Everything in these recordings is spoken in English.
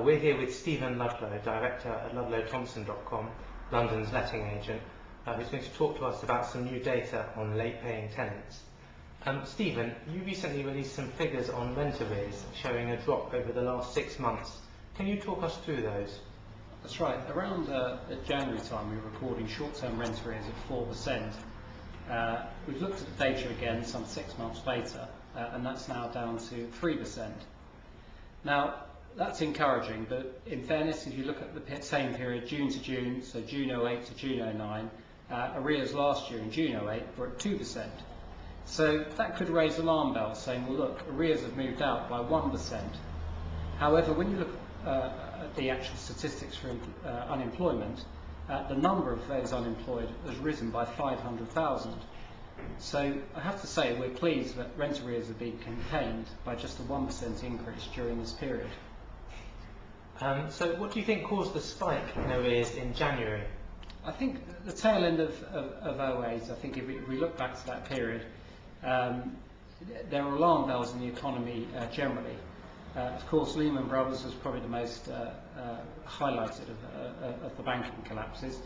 We're here with Stephen Ludlow, Director at LudlowThompson.com, London's letting agent, who's going to talk to us about some new data on late-paying tenants. Stephen, you recently released some figures on rent arrears showing a drop over the last 6 months. Can you talk us through those? That's right. Around at January time, we were recording short-term rent arrears at 4%. We've looked at the data again some 6 months later, and that's now down to 3%. Now, that's encouraging, but in fairness, if you look at the same period, June to June, so June 08 to June 09, arrears last year in June 08 were at 2%. So that could raise alarm bells saying, well look, arrears have moved out by 1%. However, when you look at the actual statistics for unemployment, the number of those unemployed has risen by 500,000. So I have to say we're pleased that rent arrears have been contained by just a 1% increase during this period. So what do you think caused the spike in arrears in January? I think the tail end of 08, I think if we look back to that period, there are alarm bells in the economy generally. Of course, Lehman Brothers was probably the most highlighted of the banking collapses,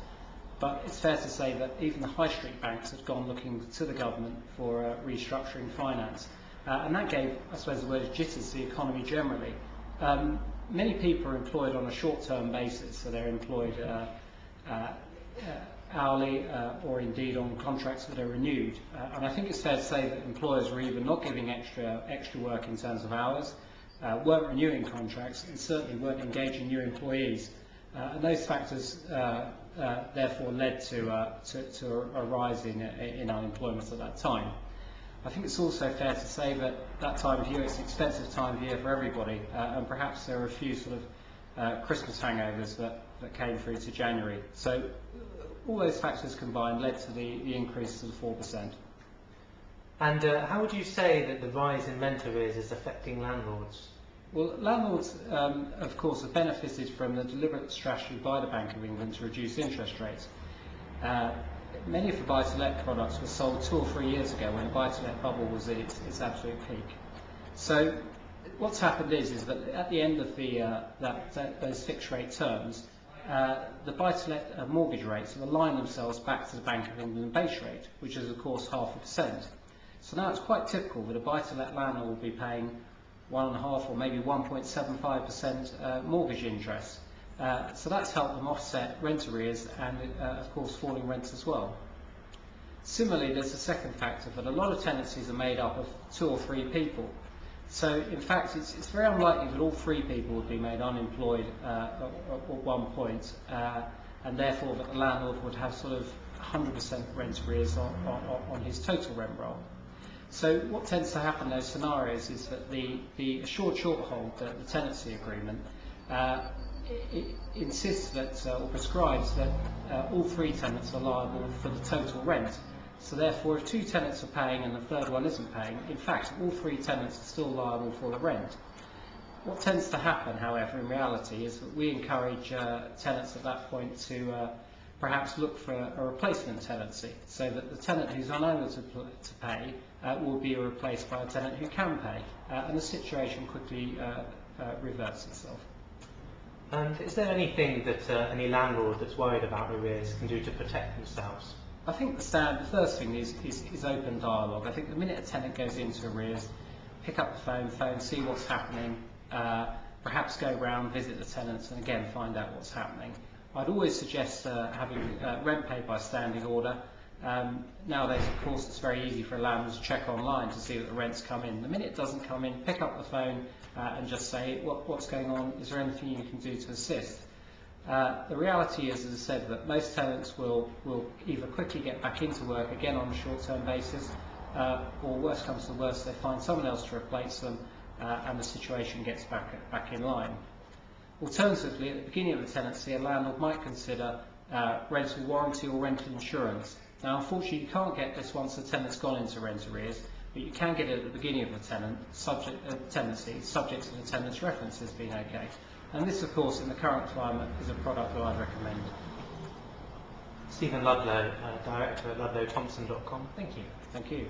but it's fair to say that even the high street banks had gone looking to the government for restructuring finance, and that gave, I suppose, the word jitters to the economy generally. Many people are employed on a short-term basis, so they're employed hourly or indeed on contracts that are renewed. And I think it's fair to say that employers were either not giving extra work in terms of hours, weren't renewing contracts, and certainly weren't engaging new employees. And those factors therefore led to a rise in unemployment at that time. I think it's also fair to say that that time of year, it's an expensive time of year for everybody, and perhaps there are a few sort of Christmas hangovers that came through to January. So all those factors combined led to the increase to the 4%. And how would you say that the rise in rent arrears is affecting landlords? Well, landlords, of course, have benefited from the deliberate strategy by the Bank of England to reduce interest rates. Many of the buy-to-let products were sold 2 or 3 years ago when the buy-to-let bubble was at its absolute peak. So what's happened is that at the end of those fixed rate terms, the buy-to-let mortgage rates have aligned themselves back to the Bank of England base rate, which is of course 0.5%. So now it's quite typical that a buy-to-let landlord will be paying 1.5 or maybe 1.75% mortgage interest. So that's helped them offset rent arrears and of course falling rents as well. Similarly, there's a second factor that a lot of tenancies are made up of 2 or 3 people. So in fact it's very unlikely that all 3 people would be made unemployed at one point, and therefore that the landlord would have sort of 100% rent arrears on his total rent roll. So what tends to happen in those scenarios is that the assured shorthold, the tenancy agreement, it insists that or prescribes that all 3 tenants are liable for the total rent. So therefore, if 2 tenants are paying and the third one isn't paying, in fact, all 3 tenants are still liable for the rent. What tends to happen, however, in reality, is that we encourage tenants at that point to perhaps look for a replacement tenancy, so that the tenant who's unable to pay will be replaced by a tenant who can pay, and the situation quickly reverts itself. And is there anything that any landlord that's worried about arrears can do to protect themselves? I think the first thing is open dialogue. I think the minute a tenant goes into arrears, pick up the phone, see what's happening, perhaps go round, visit the tenants, and again find out what's happening. I'd always suggest having rent paid by standing order. Nowadays, of course, it's very easy for a landlord to check online to see that the rent's come in. The minute it doesn't come in, pick up the phone and just say, what's going on? Is there anything you can do to assist? The reality is, as I said, that most tenants will either quickly get back into work again on a short-term basis, or worse comes to worse, they find someone else to replace them, and the situation gets back in line. Alternatively, at the beginning of the tenancy, a landlord might consider rental warranty or rental insurance. Now, unfortunately, you can't get this once the tenant's gone into rent arrears, but you can get it at the beginning of the tenancy, subject to the tenant's references being okay. And this, of course, in the current climate, is a product that I'd recommend. Stephen Ludlow, Director at LudlowThompson.com. Thank you. Thank you.